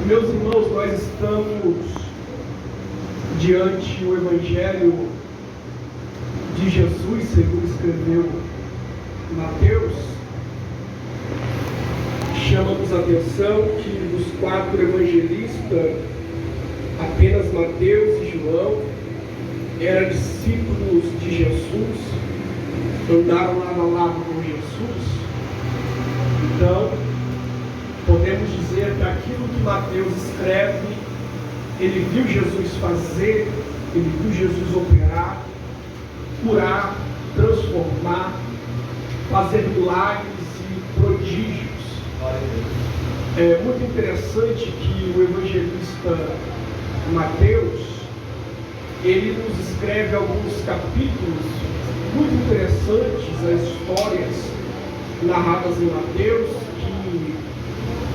Meus irmãos, nós estamos diante do Evangelho de Jesus, segundo escreveu Mateus. Chama-nos a atenção que dos 4 evangelistas, apenas Mateus e João eram discípulos de Jesus, andaram lado a lado com Jesus. Então, podemos dizer que aquilo que Mateus escreve, ele viu Jesus fazer, ele viu Jesus operar, curar, transformar, fazer milagres e prodígios. É muito interessante que o evangelista Mateus, ele nos escreve alguns capítulos muito interessantes, as histórias narradas em Mateus, que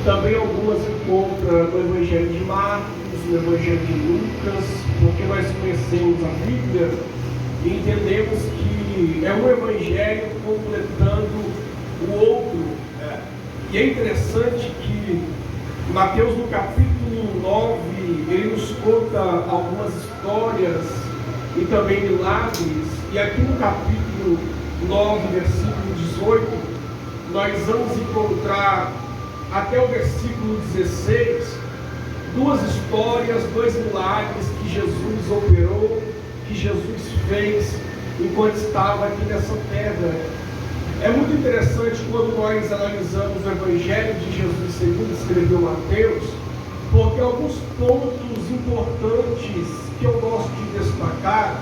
também algumas encontra no Evangelho de Marcos, no Evangelho de Lucas, porque nós conhecemos a Bíblia e entendemos que é um Evangelho completando o outro. E é interessante que Mateus, no capítulo 9, ele nos conta algumas histórias e também milagres, e aqui no capítulo 9, versículo 18, nós vamos encontrar até o versículo 16, 2 histórias, 2 milagres que Jesus operou, que Jesus fez enquanto estava aqui nessa terra. É muito interessante quando nós analisamos o Evangelho de Jesus segundo escreveu Mateus, porque alguns pontos importantes que eu gosto de destacar,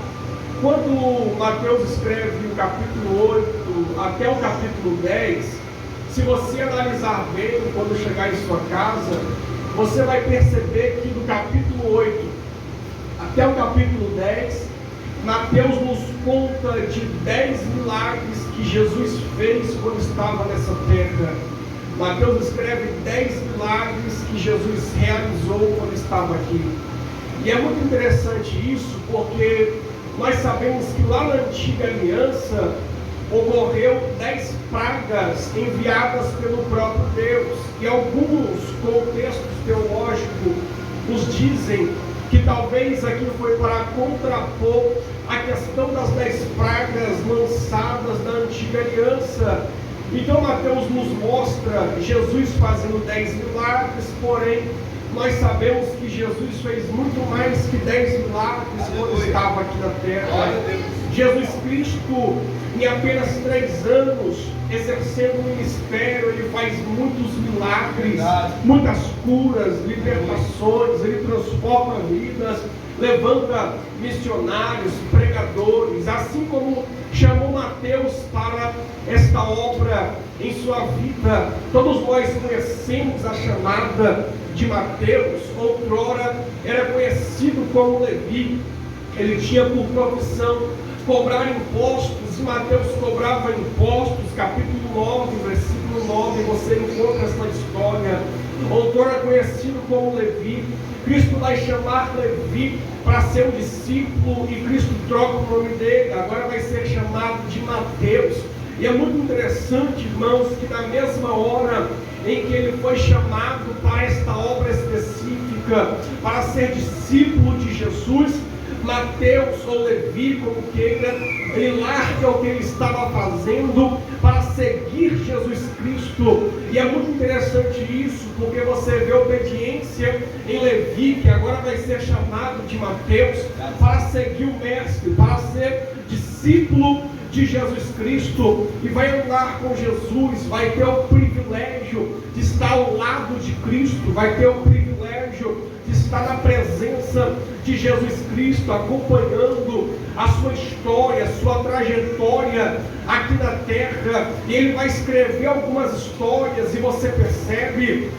quando Mateus escreve o capítulo 8 até o capítulo 10, se você analisar bem quando chegar em sua casa, você vai perceber que do capítulo 8 até o capítulo 10, Mateus nos conta de 10 milagres que Jesus fez quando estava nessa terra. Mateus escreve 10 milagres que Jesus realizou quando estava aqui. E é muito interessante isso, porque nós sabemos que lá na antiga aliança ocorreu 10 pragas enviadas pelo próprio Deus. E alguns contextos teológicos nos dizem que talvez aqui foi para contrapor a questão das 10 pragas lançadas na antiga aliança. Então Mateus nos mostra Jesus fazendo 10 milagres, porém nós sabemos que Jesus fez muito mais que 10 milagres quando estava aqui na terra. Jesus Cristo, em apenas 3 anos, exercendo o ministério, ele faz muitos milagres, muitas curas, libertações, ele transforma vidas, levanta missionários, pregadores, assim como chamou Mateus para esta obra em sua vida. Todos nós conhecemos a chamada de Mateus. Outrora era conhecido como Levi. Ele tinha por profissão cobrar impostos, e Mateus cobrava impostos. Capítulo 9, versículo 9, você encontra essa história. Outrora conhecido como Levi, Cristo vai chamar Levi para ser um discípulo, e Cristo troca o nome dele, agora vai ser chamado de Mateus. E é muito interessante, irmãos, que na mesma hora em que ele foi chamado para esta obra específica, para ser discípulo de Jesus, Mateus ou Levi, como queira, ele larga o que ele estava fazendo para seguir Jesus Cristo. E é muito interessante isso, porque você vê obediência em Levi, que agora vai ser chamado de Mateus, para seguir o Mestre, para ser discípulo de Jesus Cristo, e vai andar com Jesus, vai ter o privilégio de estar ao lado de Cristo, vai ter o privilégio de estar na presença de Jesus Cristo, acompanhando a sua história, a sua trajetória aqui na terra. E ele vai escrever algumas histórias, e você percebe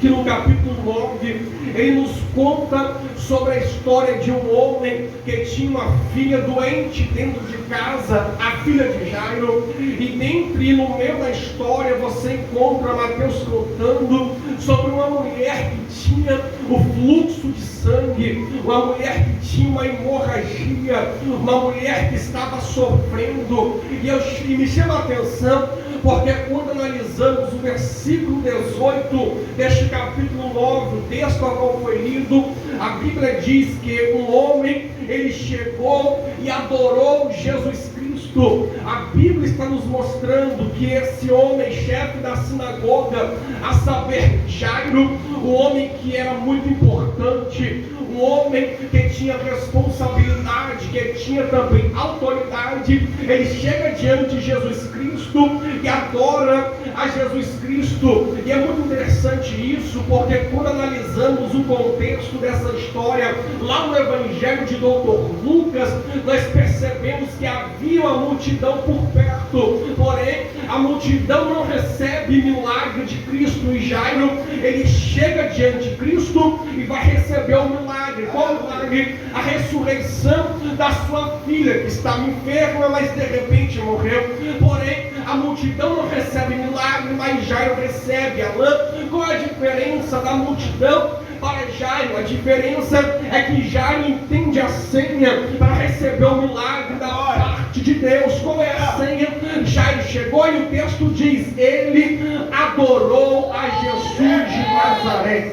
que no capítulo 9 ele nos conta sobre a história de um homem que tinha uma filha doente dentro de casa, a filha de Jairo. E no meio da história você encontra Mateus contando sobre uma mulher que tinha o fluxo de sangue, uma mulher que tinha uma hemorragia, uma mulher que estava sofrendo. E me chama a atenção porque quando analisamos o versículo 18 deste capítulo 9, o texto ao qual foi lido, a Bíblia diz que um homem, ele chegou e adorou Jesus Cristo. A Bíblia está nos mostrando que esse homem, chefe da sinagoga, a saber, Jairo, um homem que era muito importante, um homem que tinha responsabilidade, que tinha também autoridade, ele chega diante de Jesus Cristo e adora a Jesus Cristo. E é muito interessante isso, porque quando analisamos o contexto dessa história, lá no Evangelho de Dr. Lucas, nós percebemos que havia uma multidão por perto, porém a multidão não recebe milagre de Cristo, e Jairo, ele chega diante de Cristo e vai receber o milagre. Qual milagre? A ressurreição da sua filha, que estava enferma, mas de repente morreu. Porém, a multidão não recebe milagre, mas Jairo recebe. Alain, qual é a diferença da multidão para Jairo? A diferença é que Jairo entende a senha para receber o milagre da parte de Deus. Qual é a senha? Jairo chegou e o texto diz: ele adorou a Jesus de Nazaré.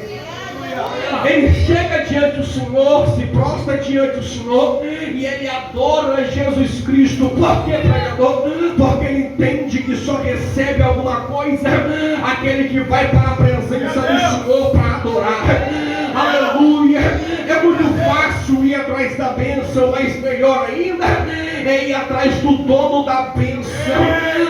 Ele chega diante do Senhor, se prostra diante do Senhor e ele adora Jesus Cristo. Por que, pregador? Porque ele entende que só recebe alguma coisa aquele que vai para a presença do Senhor para adorar. Aleluia! É muito fácil ir atrás da bênção, mas melhor ainda é ir atrás do dono da bênção,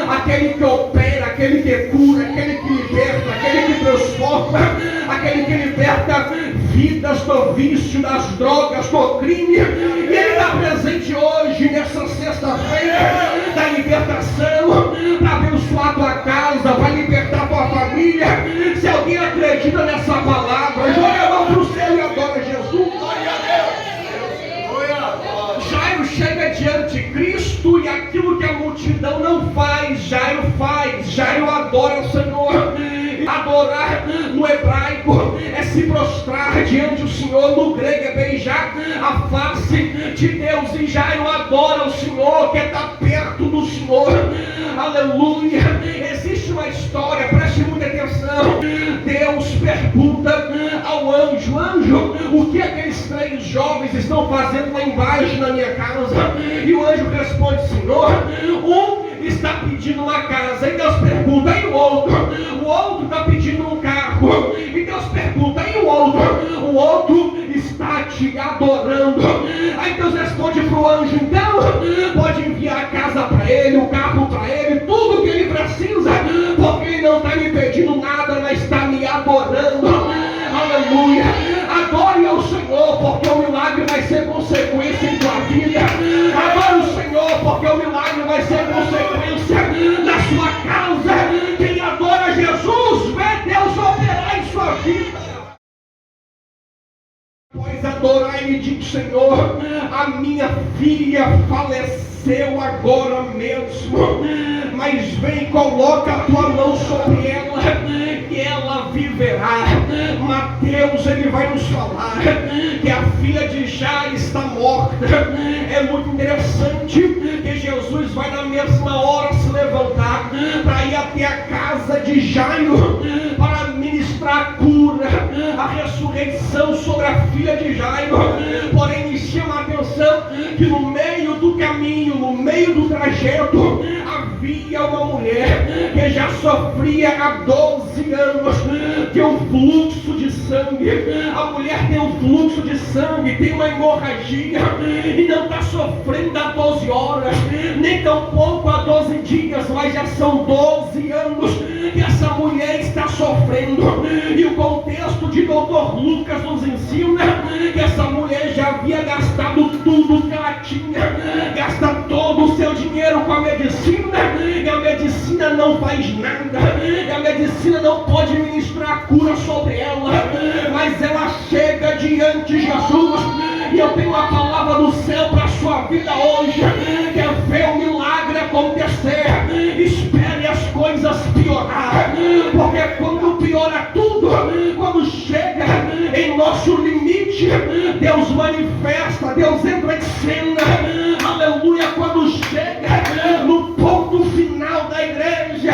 aquele que opera, aquele que cura, aquele que liberta, aquele que transforma, aquele que liberta vidas do vício, das drogas, do crime. E ele está presente hoje, nessa sexta-feira da libertação, para abençoar a tua casa, para libertar a tua família. Se alguém acredita nessa palavra, joga a mão para o céu e adora Jesus. Jairo chega diante de Cristo e aquilo que a multidão não faz, Jairo faz. Jairo adora o Senhor. Adorar no hebraico é se prostrar diante do Senhor, no grego é beijar a face de Deus. E Jairo adora o Senhor, quer estar perto do Senhor. Aleluia! Existe uma história, preste muita atenção. Deus pergunta ao anjo: anjo, o que aqueles 3 jovens estão fazendo lá embaixo na minha casa? E o anjo responde: Senhor, um está pedindo uma casa. E Deus pergunta: e o outro? O outro está pedindo um carro. E Deus pergunta: e o outro? O outro está te adorando. Aí Deus responde para o anjo: então pode enviar a casa para ele, o carro para ele, tudo que ele precisa, porque ele não está me pedindo nada, mas está me adorando. Aleluia! Adore ao Senhor, porque o milagre vai ser consequência em tua vida. Adore o Senhor, porque o milagre vai ser consequência na sua casa. Quem adora Jesus, vê Deus operar em sua vida. Após adorar, ele diz: Senhor, a minha filha faleceu agora mesmo, mas vem e coloca a tua mão sobre ela, que ela viverá. Mateus, ele vai nos falar que a filha de Jairo está morta. É muito interessante que Jesus vai na mesma hora se levantar para ir até a casa de Jairo para ministrar a cura, a ressurreição sobre a filha de Jairo. Porém, me chama a atenção que no meio do caminho, no meio do trajeto, havia uma mulher que já sofria há 12 anos de um fluxo de sangue. A mulher tem um fluxo de sangue, tem uma hemorragia e não está sofrendo há 12 horas, nem tão pouco há 12 dias, mas já são 12 anos que essa mulher está sofrendo. E o contexto de Dr. Lucas nos ensina que essa mulher já havia gastado tudo que ela tinha, gasta todo o seu dinheiro com a medicina, e a medicina não faz nada, e a medicina não pode ministrar a cura sobre ela. Mas ela chega diante de Jesus, e eu tenho a palavra do céu para a sua vida hoje. Quer ver o milagre acontecer? Espere as coisas piorar, porque quando piora tudo, quando chega em nosso limite, Deus manifesta, Deus entra em cena. Aleluia! Quando chega no ponto final da igreja,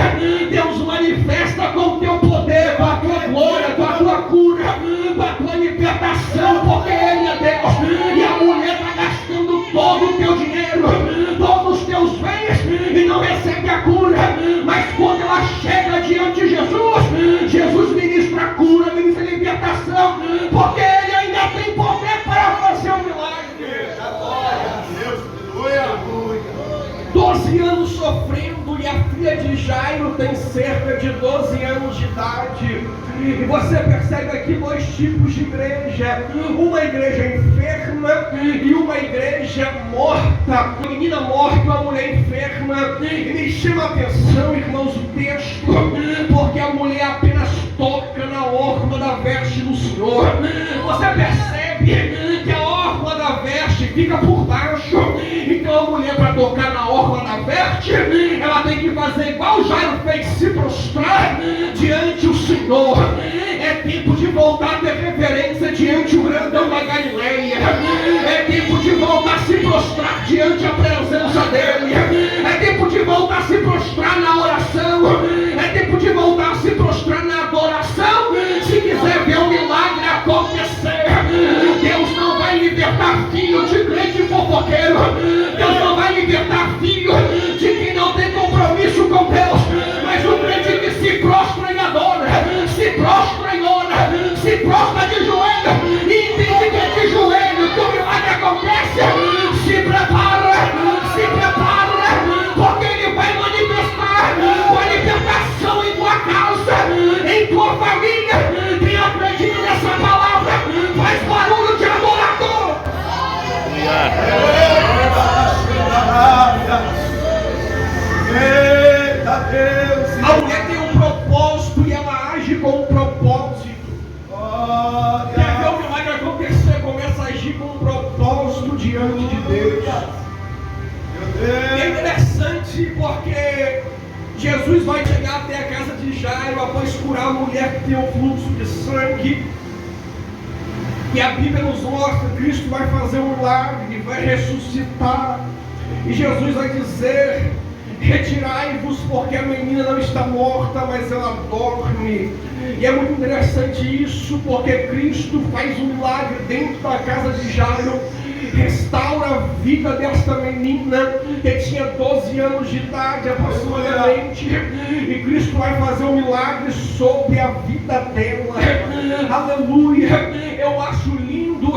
Jairo tem cerca de 12 anos de idade. E você percebe aqui dois tipos de igreja: uma igreja enferma e uma igreja morta. Uma menina morta, uma mulher enferma. E me chama a atenção, irmãos, o texto, porque a mulher apenas toca na orla da veste do Senhor. Você percebe que a orla da veste fica por baixo. Então a mulher, para tocar na orla da veste, ela tem que fazer igual Jairo fez, se prostrar diante do Senhor. É tempo de voltar a ter reverência diante do grandão da Galileia. É tempo de voltar a se prostrar diante a presença dele. É tempo de voltar a se prostrar na oração. É tempo de voltar a se prostrar na adoração. Se quiser ver um milagre acontecer, Deus não vai libertar filho de crente fofoqueiro. Deus não vai libertar filho de quem não tem compromisso com Deus. Mas o crente que se prostra e adora, se prostra e ora, se prostra de joelho e entende que é de joelho que o milagre acontece. Se prepara, porque ele vai manifestar com a libertação em tua casa, em tua família. Quem acredita nessa palavra faz barulho de adorador. Eita Deus! A mulher tem um propósito e ela age com um propósito. Quer ver o milagre acontecer? Começa a agir com um propósito diante de Deus. É interessante porque Jesus vai chegar até a casa de Jairo após curar a mulher que tem um fluxo de sangue. E a Bíblia nos mostra que Cristo vai fazer um milagre, vai ressuscitar. E Jesus vai dizer: retirai-vos, porque a menina não está morta, mas ela dorme. E é muito interessante isso, porque Cristo faz um milagre dentro da casa de Jairo, restaura a vida desta menina que tinha 12 anos de idade aproximadamente, e Cristo vai fazer um milagre sobre a vida dela. Aleluia! Eu acho lindo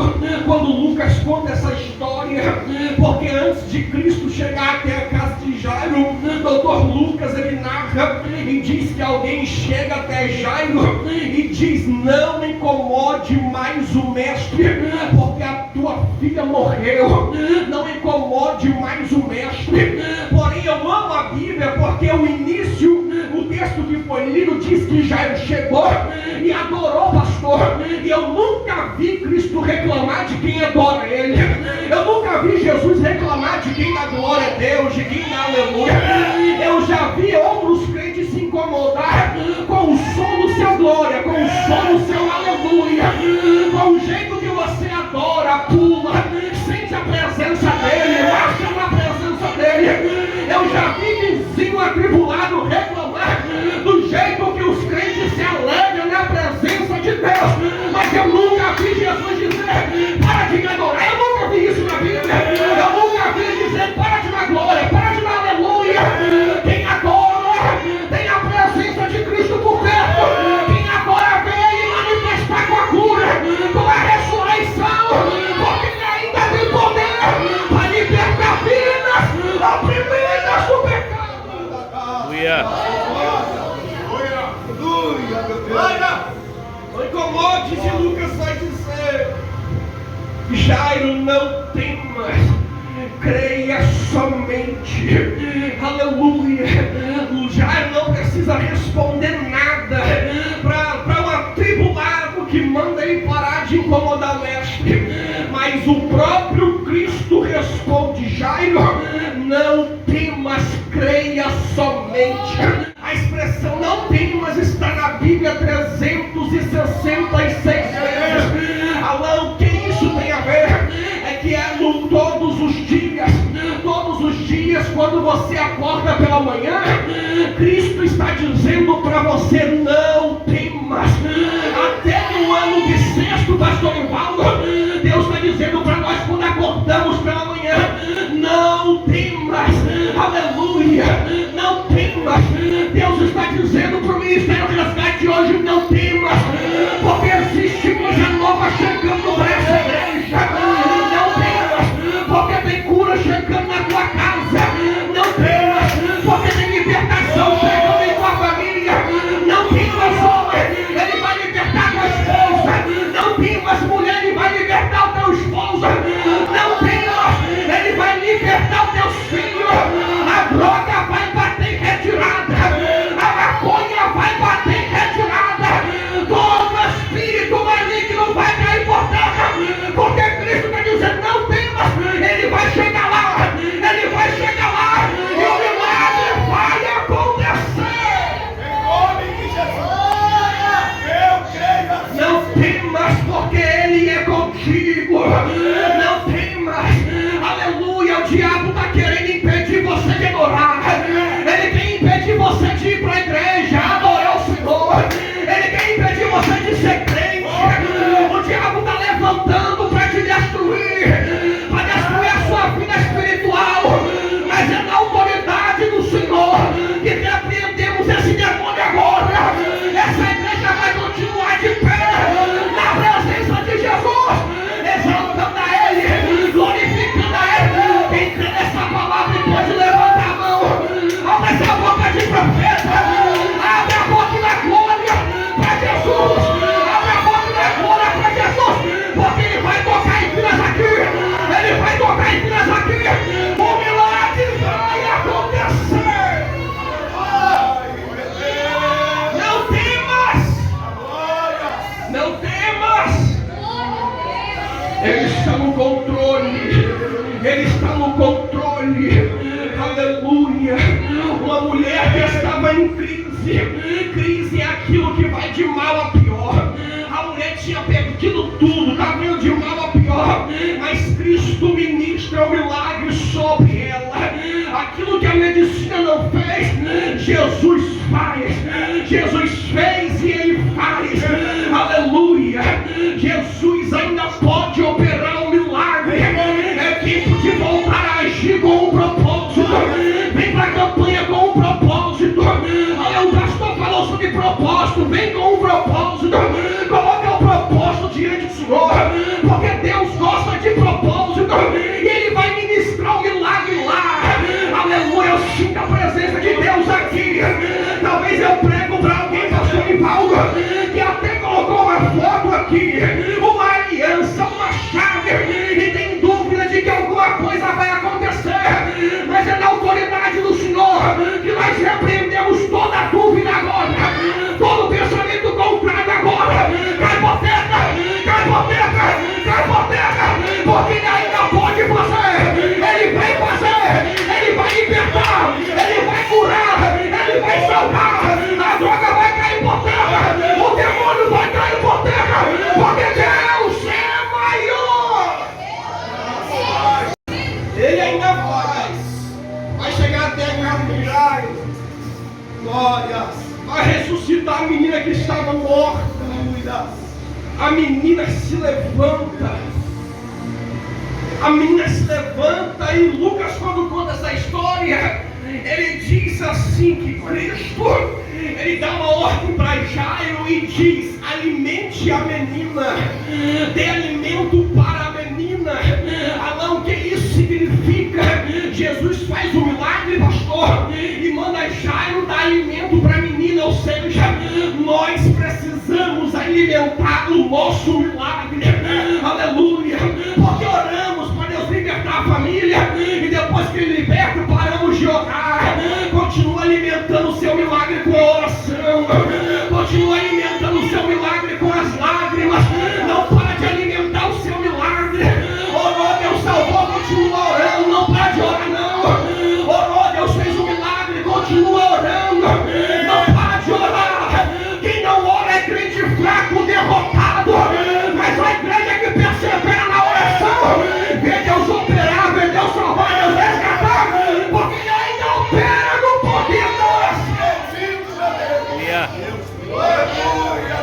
quando Lucas conta essa história, porque antes de Cristo chegar até a casa de Jairo, Dr. Lucas ele narra e diz que alguém chega até Jairo e diz: não incomode mais o mestre, porque a tua filha morreu. Não incomode mais o mestre. Porém eu amo a Bíblia, porque o início, o texto que foi lido diz que Jairo chegou e adorou o pastor. E eu nunca vi Cristo reclamar de quem adora ele. Eu nunca vi Jesus reclamar de quem dá glória a Deus, de quem dá aleluia. Eu já vi outros crentes se incomodar com o som do seu glória, com o som do seu aleluia, com o jeito que você adora, pula, sente a presença dele, marcha na presença dele. Eu já vi vizinho atribulado reclamar do jeito que os crentes se alegram na presença de Deus. Mas eu nunca vi Jesus dizer: para de me adorar. Eu nunca vi isso na Bíblia. Eu nunca vi ele dizer: para de dar glória, para de dar aleluia. Quem adora tem a presença de Cristo por perto. Quem adora vê ele manifestar com a cura, com a ressurreição, porque ele ainda tem poder para libertar vidas oprimidas do pecado. Não incomode, e Lucas vai dizer: Jairo, não temas, creia somente. Aleluia. O Jairo não precisa responder nada para um atribulado que manda ele parar de incomodar o mestre. Mas o próprio Cristo responde: Jairo, não temas, creia somente. A expressão não temas está na Bíblia 366 vezes. Alão, o que isso tem a ver? É que é no todos os dias, quando você acorda pela manhã, Cristo está dizendo para você: não temas. Até no ano bissexto, pastor Evaldo, Deus está dizendo para nós quando acordamos pela manhã: não temas. Aleluia, não temas. Deus está dizendo para o Ministério Resgate hoje: não temas, porque existe coisa nova chegando para essa igreja. Não temas, porque tem cura chegando na tua casa. Não temas, porque tem libertação chegando Ele está no controle. Ele está no controle. Aleluia. Uma mulher que estava em crise. Crise é aquilo que vai de mal a pior. A mulher tinha perdido tudo, estava indo de mal a pior, mas Cristo ministra o milagre sobre ela. Aquilo que a medicina não fez, Jesus faz. Jesus fez e Ele faz. Aleluia. Jesus ainda pode operar um milagre. É tempo de voltar a agir com um propósito. Vem para a campanha com um propósito. Olha, o pastor falou sobre propósito. Vem com um propósito. Coloca o propósito diante do Senhor, porque Deus gosta de propósito e Ele vai ministrar o milagre lá. Aleluia, eu sinto a presença de Deus aqui. Talvez eu prego para alguém, pastor Ivaldo, que até colocou uma foto aqui, uma aliança, uma chave, e tem dúvida de que alguma coisa vai acontecer, mas é na autoridade do Senhor que nós repreendemos toda a dúvida agora, todo pensamento contrário agora. Cai por terra, cai por terra, cai por terra, porque Ele ainda pode fazer. Ele vai fazer, Ele vai libertar, Ele vai curar, Ele vai salvar. A droga vai cair por terra, o demônio vai cair por terra, porque Deus é maior. Ele ainda vai chegar até a Carmilhais. Glórias. Vai ressuscitar a menina que estava morta. A menina se levanta. A menina se levanta e Lucas, quando conta essa história, ele diz assim que Cristo, ele dá uma ordem para Jairo e diz: alimente a menina, dê alimento para a menina. Alão, o que isso significa? Jesus faz um milagre, pastor, e manda Jairo dar alimento para a menina, ou seja, nós precisamos alimentar o nosso milagre. Aleluia, porque oramos para Deus libertar a família e depois que Ele liberta, paramos de orar. Continua alimentando o seu milagre com a oração, continua alimentando o seu milagre com as lágrimas. Não para de alimentar o seu milagre. Orou, Deus salvou, continua orando, não para de orar não. Orou, Deus fez um milagre, continua orando, não para de orar. Quem não ora é crente fraco, derrotado, mas a igreja que persevera na oração vê Deus operar, vê Deus salvar, Deus resgatar, porque Ele ainda opera no poder da oração. Aleluia,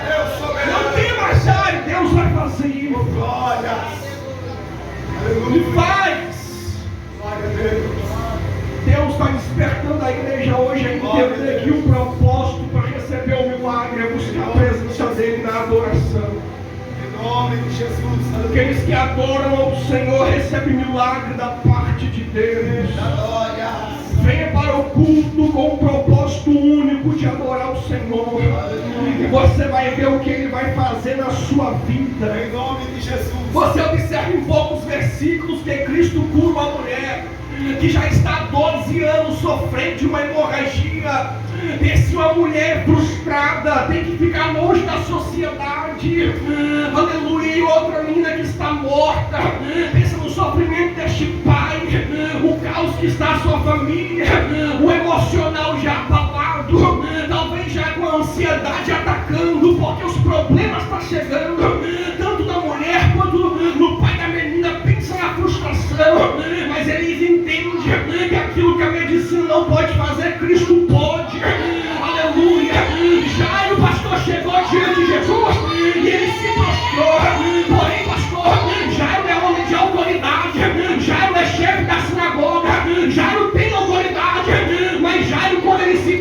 Deus soberano. Não tem mais área, Deus vai fazer isso. Glórias. E faz. Glória a Deus. Deus está despertando a igreja hoje a entender que o propósito para receber o milagre é buscar a presença dele na adoração. Em nome de Jesus. Aqueles que adoram ao Senhor recebem milagre da parte de Deus. Glória. Venha para o culto com o propósito único de adorar o Senhor. E você vai ver o que Ele vai fazer na sua vida. Em nome de Jesus. Você observa em poucos versículos que Cristo cura uma mulher que já está há 12 anos sofrendo de uma hemorragia. Pense uma mulher frustrada, tem que ficar longe da sociedade. Aleluia. E outra menina que está morta. Pensa no sofrimento deste pai, o caos que está a sua família, o emocional já abalado, talvez já com a ansiedade atacando, porque os problemas estão chegando, tanto da mulher quanto no pai da menina. Pensa na frustração, mas eles entendem que aquilo que a medicina não pode fazer, Cristo pode. Aleluia. Jairo, pastor, chegou diante de Jesus e ele se prostrou. Porém, pastor, Jairo é homem de autoridade, Jairo é chefe da sinagoga, Jairo tem autoridade, mas Jairo, quando ele se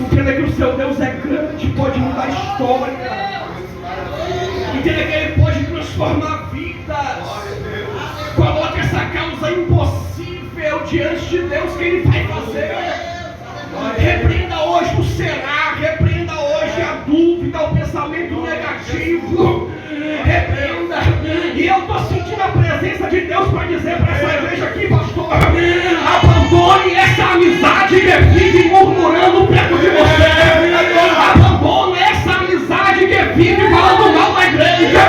Entenda que o seu Deus é grande, pode mudar a história. Entenda que Ele pode transformar vidas. Coloque essa causa impossível diante de Deus que Ele vai fazer. Repreenda hoje o será, repreenda hoje a dúvida, o pensamento negativo. Repreenda. E eu estou sentindo a presença de Deus para dizer para essa igreja aqui, pastor: abandone essa amizade que vive murmurando perto de você. Abandone essa amizade que vive falando mal da igreja.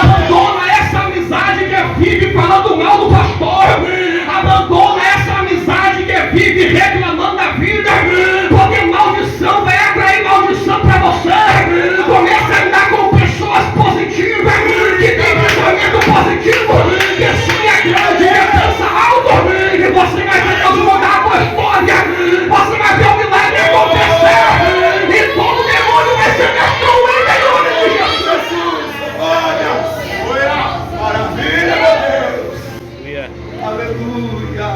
Abandona essa amizade que vive falando mal do pastor. Abandona essa amizade que vive reclamando da vida. Porque maldição vai atrair maldição para você. Comece a andar com pessoas positivas, que tem pensamento positivo, que sonha grande, que pensa alto, e você vai ver Deus mudar a tua história. Você vai ver o milagre acontecer, e todo demônio vai ser destruído em nome de Jesus. Olha, maravilha, meu Deus. Aleluia.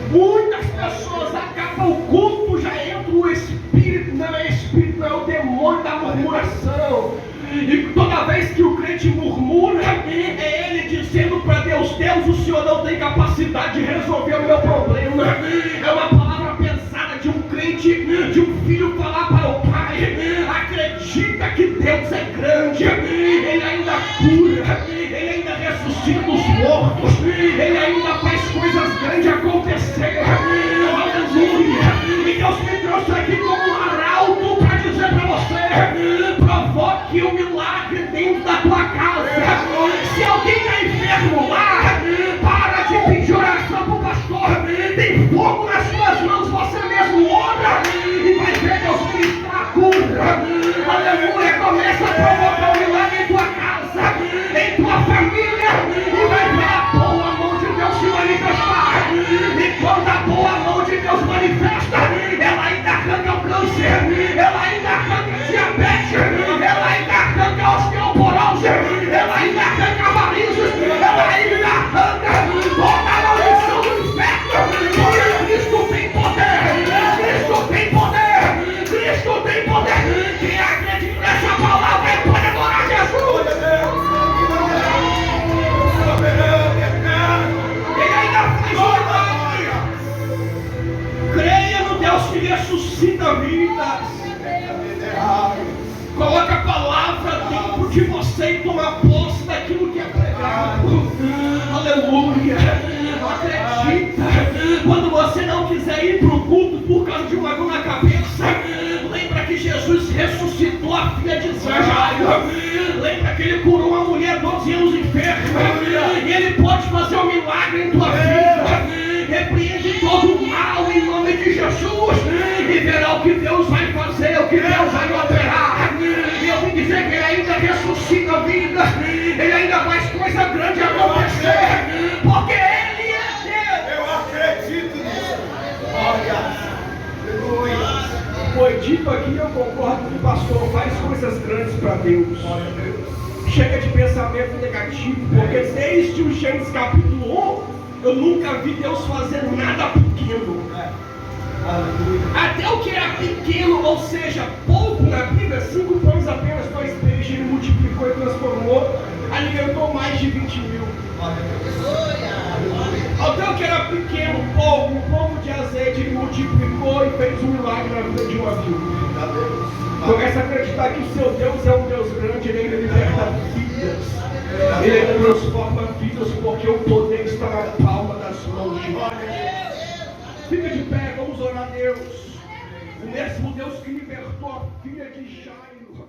Muitas pessoas acabam o culto, já entra o espírito, não é espírito, não é o demônio da murmuração. E toda vez que o crente murmura, é ele dizendo para Deus: Deus, o Senhor não tem capacidade de resolver o meu problema. É uma palavra pensada de um crente, de um filho falar para o pai: acredita que Deus é grande, Ele ainda cura, Ele ainda ressuscita os mortos, Ele ainda faz coisas grandes acontecer. Aleluia. E Deus me trouxe aqui como um arauto para dizer para você: provoque o milagre dentro da tua casa. Se alguém está enfermo lá, para de pedir oração para o pastor. Tem fogo nas suas mãos, você mesmo ora e vai ver Deus ministrar a cura. Aleluia. Começa a provocar o milagre em tua casa, em tua família, e vai ver a boa mão de Deus se manifestar. E quando a boa mão de Deus manifesta, ela ainda arranca o câncer, ela ainda arranca a diabetes, ela ainda arranca a osteoporose, ela ainda arranca varizes, ela ainda arranca toda a maldição do inferno. Porque Cristo tem poder, Cristo tem poder, Cristo tem poder. Quem acredita nessa palavra pode adorar Jesus. Ele ainda faz milagre. Creia no Deus que ressuscita vidas. Coloca a palavra dentro de você e toma posse daquilo que é pregado. Aleluia. Acredita. Quando você não quiser ir para o culto por causa de uma dor na cabeça, lembra que Jesus ressuscitou a filha de Jairo. Lembra que Ele curou uma mulher 12 anos enferma. E Ele pode fazer um milagre em tua vida. Repreende todo o mal em nome de Jesus. E verá o que Deus vai fazer, o que Deus vai operar. E eu vim dizer que Ele ainda ressuscita a vida. Ele ainda faz coisa grande acontecer. Porque Ele é Deus. Eu acredito nisso. Olha. Aleluia. Foi dito aqui, eu concordo que o pastor faz coisas grandes para Deus. Chega de pensamento negativo, porque desde o Gênesis capítulo 1, eu nunca vi Deus fazer nada pequeno. Até o que era pequeno, ou seja, pouco na Bíblia, 5 pães, apenas 2 peixes, Ele multiplicou e transformou, alimentou mais de 20 mil. Até o que era pequeno, pouco, um pouco de azeite, Ele multiplicou e fez um milagre na vida de uma viúva. Comece a acreditar que o seu Deus é um Deus grande, Ele ainda liberta vidas. Ele ainda transforma vidas, porque o poder está na palma das mãos de Deus. Fica de pé, vamos orar a Deus. O mesmo Deus que libertou a filha de Jairo.